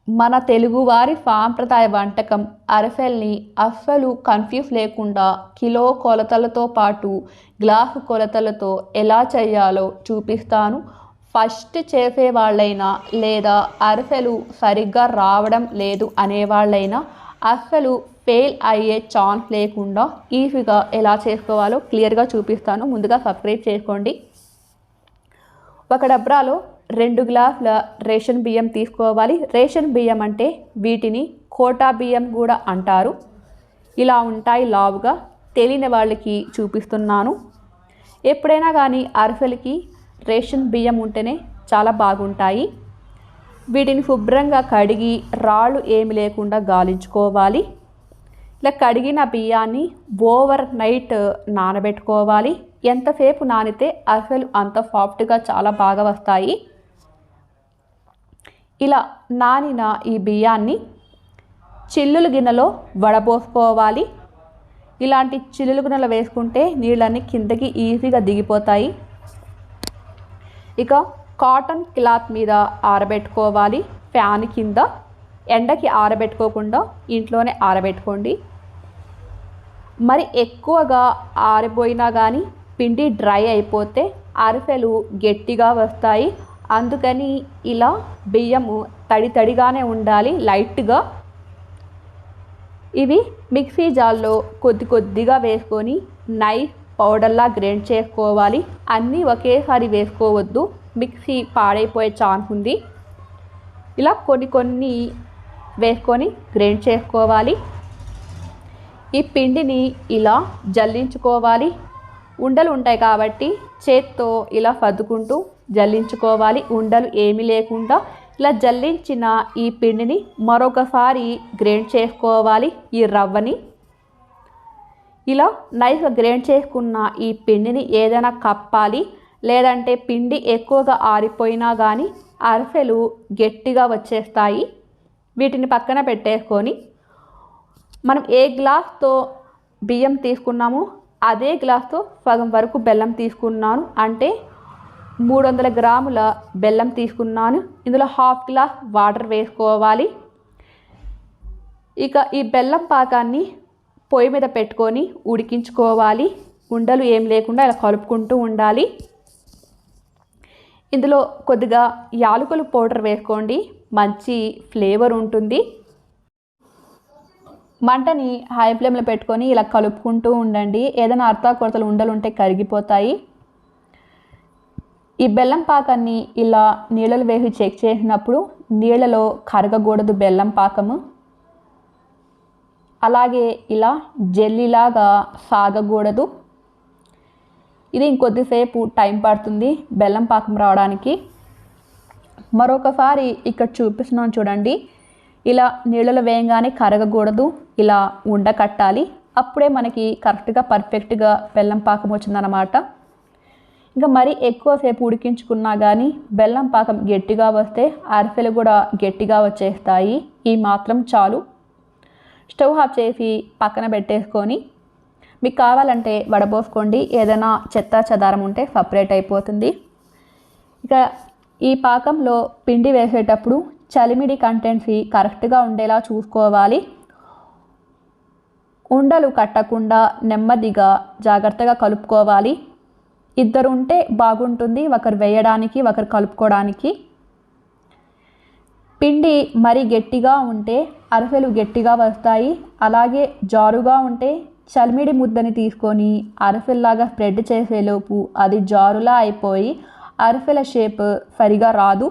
మన తెలుగువారి సాంప్రదాయ వంటకం అరిసెల్ని అస్సలు కన్ఫ్యూజ్ లేకుండా కిలో కొలతలతో పాటు గ్లాసు కొలతలతో ఎలా చేయాలో చూపిస్తాను. ఫస్ట్ చేసే వాళ్ళైనా లేదా అరిసెలు సరిగ్గా రావడం లేదు అనేవాళ్ళైనా అస్సలు ఫెయిల్ అయ్యే ఛాన్స్ లేకుండా ఈజీగా ఎలా చేసుకోవాలో క్లియర్గా చూపిస్తాను. ముందుగా సబ్స్క్రైబ్ చేసుకోండి. ఒక డబ్రాలో 2 గ్లాసుల రేషన్ బియ్యం తీసుకోవాలి. రేషన్ బియ్యం అంటే వీటిని కోటా బియ్యం కూడా అంటారు. ఇలా ఉంటాయి లావుగా. తెలియని వాళ్ళకి చూపిస్తున్నాను. ఎప్పుడైనా కానీ అరిసెలకి రేషన్ బియ్యం ఉంటేనే చాలా బాగుంటాయి. వీటిని శుభ్రంగా కడిగి రాళ్ళు ఏమి లేకుండా గాలించుకోవాలి. ఇలా కడిగిన బియ్యాన్ని ఓవర్ నైట్ నానబెట్టుకోవాలి. ఎంతసేపు నానితే అరిసెలు అంత సాఫ్ట్గా చాలా బాగా వస్తాయి. ఇలా నానిన ఈ బియ్యాన్ని చిల్లుల గిన్నెలో వడపోసుకోవాలి. ఇలాంటి చిల్లుల గిన్నెలో వేసుకుంటే నీళ్ళన్నీ కిందకి ఈజీగా దిగిపోతాయి. ఇక కాటన్ క్లాత్ మీద ఆరబెట్టుకోవాలి. ఫ్యాన్ కింద ఎండకి ఆరబెట్టుకోకుండా ఇంట్లోనే ఆరబెట్టుకోండి. మరి ఎక్కువగా ఆరిపోయినా కానీ పిండి డ్రై అయిపోతే అరిసెలు గట్టిగా వస్తాయి. అందుకని ఇలా బియ్యము తడిగానే ఉండాలి, లైట్గా. ఇవి మిక్సీ జార్లో కొద్దిగా వేసుకొని నైస్ పౌడర్లా గ్రైండ్ చేసుకోవాలి. అన్నీ ఒకేసారి వేసుకోవద్దు, మిక్సీ పాడైపోయే ఛాన్స్ ఉంది. ఇలా కొన్ని వేసుకొని గ్రైండ్ చేసుకోవాలి. ఈ పిండిని ఇలా జల్లించుకోవాలి. ఉండలు ఉంటాయి కాబట్టి చేత్తో ఇలా సర్దుకుంటూ జల్లించుకోవాలి. ఉండలు ఏమీ లేకుండా ఇలా జల్లించిన ఈ పిండిని మరొకసారి గ్రైండ్ చేసుకోవాలి. ఈ రవ్వని ఇలా నైస్గా గ్రైండ్ చేసుకున్న ఈ పిండిని ఏదైనా కప్పాలి. లేదంటే పిండి ఎక్కువగా ఆరిపోయినా కానీ అరిసెలు గట్టిగా వచ్చేస్తాయి. వీటిని పక్కన పెట్టేసుకొని మనం ఏ గ్లాస్తో బియ్యం తీసుకున్నామో అదే గ్లాస్తో సగం వరకు బెల్లం తీసుకున్నాను. అంటే 300 గ్రాముల బెల్లం తీసుకున్నాను. ఇందులో 1/2 గ్లాస్ వాటర్ వేసుకోవాలి. ఇక ఈ బెల్లం పాకాన్ని పొయ్యి మీద పెట్టుకొని ఉడికించుకోవాలి. ఉండలు ఏం లేకుండా ఇలా కలుపుకుంటూ ఉండాలి. ఇందులో కొద్దిగా యాలకుల పౌడర్ వేసుకోండి, మంచి ఫ్లేవర్ ఉంటుంది. మంటని హై ఫ్లేమ్లో పెట్టుకొని ఇలా కలుపుకుంటూ ఉండండి. ఏదైనా అర్థ కొరతలు ఉండలు ఉంటే కరిగిపోతాయి. ఈ బెల్లం పాకాన్ని ఇలా నీళ్ళలో వేసి చెక్ చేసినప్పుడు నీళ్ళలో కరగకూడదు బెల్లం పాకము. అలాగే ఇలా జెల్లీలాగా సాగకూడదు. ఇది ఇంకొద్దిసేపు టైం పడుతుంది బెల్లం పాకం రావడానికి. మరొకసారి ఇక్కడ చూపిస్తున్నాను చూడండి. ఇలా నీళ్ళలో వేయంగానే కరగకూడదు, ఇలా ఉండకట్టాలి. అప్పుడే మనకి కరెక్ట్గా పర్ఫెక్ట్గా బెల్లం పాకం వచ్చిందన్నమాట. ఇంకా మరీ ఎక్కువసేపు ఉడికించుకున్నా కానీ బెల్లం పాకం గట్టిగా వస్తే అరిసెలు కూడా గట్టిగా వచ్చేస్తాయి. ఈ మాత్రం చాలు. స్టవ్ ఆఫ్ చేసి పక్కన పెట్టేసుకొని మీకు కావాలంటే వడపోసుకోండి. ఏదైనా చెత్త చెదారం ఉంటే సపరేట్ అయిపోతుంది. ఇక ఈ పాకంలో పిండి వేసేటప్పుడు చలిమిడి కంటెన్సీ కరెక్ట్గా ఉండేలా చూసుకోవాలి. ఉండలు కట్టకుండా నెమ్మదిగా జాగ్రత్తగా కలుపుకోవాలి. ఇద్దరు ఉంటే బాగుంటుంది, ఒకరు వేయడానికి ఒకరు కలుపుకోవడానికి. పిండి మరీ గట్టిగా ఉంటే అరిసెలు గట్టిగా వస్తాయి. అలాగే జారుగా ఉంటే చలిమిడి ముద్దని తీసుకొని అరిసెల్లాగా స్ప్రెడ్ చేసేలోపు అది జారులా అయిపోయి అరిసెల షేప్ సరిగా రాదు.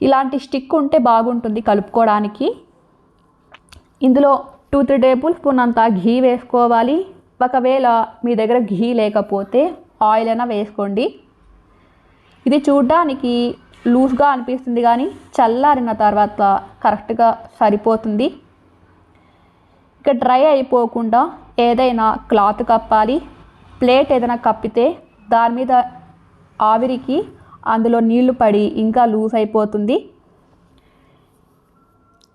ఇలాంటి స్టిక్ ఉంటే బాగుంటుంది కలుపుకోవడానికి. ఇందులో 2-3 టేబుల్ స్పూన్ అంత ఘీ వేసుకోవాలి. ఒకవేళ మీ దగ్గర ఘీ లేకపోతే ఆయిల్ అయినా వేసుకోండి. ఇది చూడడానికి లూజ్గా అనిపిస్తుంది కానీ చల్లారిన తర్వాత కరెక్ట్గా సరిపోతుంది. ఇక డ్రై అయిపోకుండా ఏదైనా క్లాత్ కప్పాలి. ప్లేట్ ఏదైనా కప్పితే దాని మీద ఆవిరికి అందులో నీళ్లు పడి ఇంకా లూజ్ అయిపోతుంది.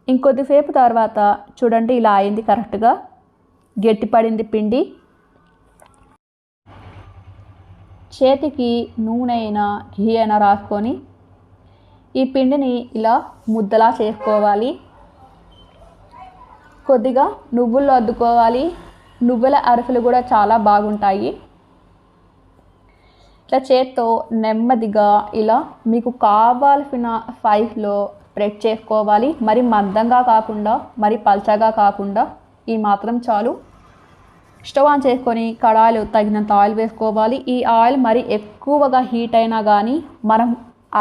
ఇంకొద్దిసేపు తర్వాత చూడండి ఇలా అయింది, కరెక్ట్గా గట్టిపడింది పిండి. చేతికి నూనె అయినా ఘీ అయినా రాసుకొని ఈ పిండిని ఇలా ముద్దలా చేసుకోవాలి. కొద్దిగా నువ్వుల్లో అద్దుకోవాలి. నువ్వుల అరిసెలు కూడా చాలా బాగుంటాయి. ఇట్లా చేత్తో నెమ్మదిగా ఇలా మీకు కావాల్సిన సైజులో స్ప్రెడ్ చేసుకోవాలి. మరి మందంగా కాకుండా మరి పల్చగా కాకుండా ఈ మాత్రం చాలు. స్టవ్ ఆన్ చేసుకొని కడాయిలో తగినంత ఆయిల్ వేసుకోవాలి. ఈ ఆయిల్ మరి ఎక్కువగా హీట్ అయినా కానీ మనం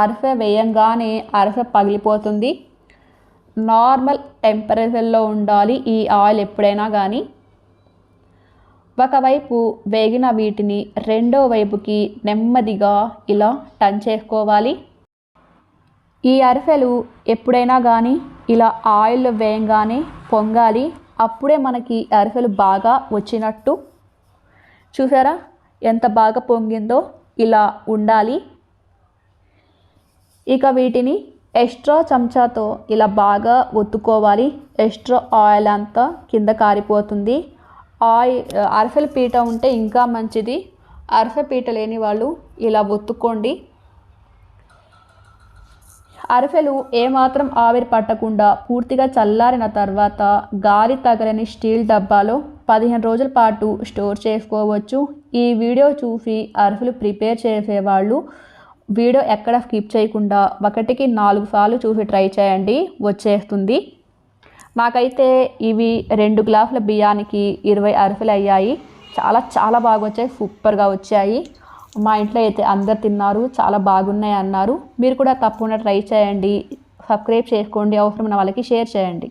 అరిసె వేయంగానే అరిసె పగిలిపోతుంది. నార్మల్ టెంపరేచర్లో ఉండాలి ఈ ఆయిల్ ఎప్పుడైనా కానీ. ఒకవైపు వేగిన వీటిని రెండో వైపుకి నెమ్మదిగా ఇలా టర్న్ చేసుకోవాలి. ఈ అరిసెలు ఎప్పుడైనా కానీ ఇలా ఆయిల్లో వేయంగానే పొంగాలి. అప్పుడే మనకి అరిసెలు బాగా వచ్చినట్టు. చూసారా ఎంత బాగా పొంగిందో? ఇలా ఉండాలి. ఇక వీటిని ఎక్స్ట్రా చెంచాతో ఇలా బాగా ఒత్తుకోవాలి. ఎక్స్ట్రా ఆయిల్ అంతా కింద కారిపోతుంది. అరిసెల పీట ఉంటే ఇంకా మంచిది. అరిసె పీట లేని వాళ్ళు ఇలా ఒత్తుకోండి. అరిసెలు ఏమాత్రం ఆవిరి పట్టకుండా పూర్తిగా చల్లారిన తర్వాత గాలి తగలని స్టీల్ డబ్బాలో 15 రోజుల పాటు స్టోర్ చేసుకోవచ్చు. ఈ వీడియో చూసి అరిసెలు ప్రిపేర్ చేసేవాళ్ళు వీడియో ఎక్కడ స్కిప్ చేయకుండా 1కి 4 సార్లు చూసి ట్రై చేయండి, వచ్చేస్తుంది. నాకైతే ఇవి 2 గ్లాసుల బియ్యానికి 20 అరిసెలు అయ్యాయి. చాలా చాలా బాగా వచ్చాయి, సూపర్గా వచ్చాయి. మా ఇంట్లో అయితే అందరు తిన్నారు, చాలా బాగున్నాయి అన్నారు. మీరు కూడా తప్పకుండా ట్రై చేయండి, సబ్స్క్రైబ్ చేసుకోండి, అవసరమైన వాళ్ళకి షేర్ చేయండి.